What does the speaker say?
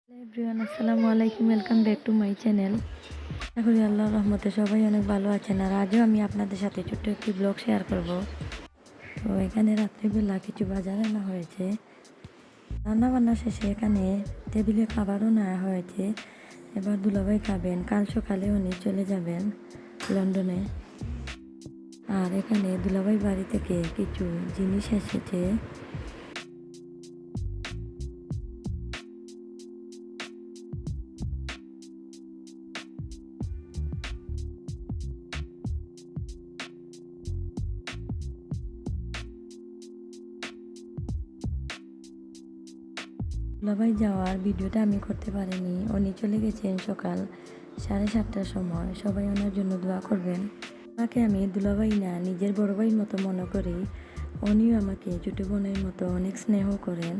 Everyone আসসালামু আলাইকুম, welcome back to my channel. আশা করি আল্লাহর রহমতে সবাই অনেক ভালো আছেন। আর আজও আমি আপনাদের সাথে ছোট্ট একটি ব্লগ শেয়ার করব। তো এখানে রাত্রিবেলা কিছু বাজার আনা হয়েছে। রান্নাবান্না শেষে এখানে টেবিলে খাবারও নেওয়া হয়েছে। এবার দুলাভাই খাবেন, কাল সকালে উনি চলে যাবেন লন্ডনে। আর এখানে দুলাভাই বাড়ি থেকে কিছু জিনিস এসেছে। দুলাভাই যাওয়ার ভিডিওটা আমি করতে পারিনি। উনি চলে গেছেন সকাল 7:30টার সময়। সবাই ওনার জন্য দোয়া করবেন। ওনাকে আমি দুলাভাই না, নিজের বড় ভাইয়ের মতো মনে করি। উনিও আমাকে ছোটো বোনের মতো অনেক স্নেহ করেন।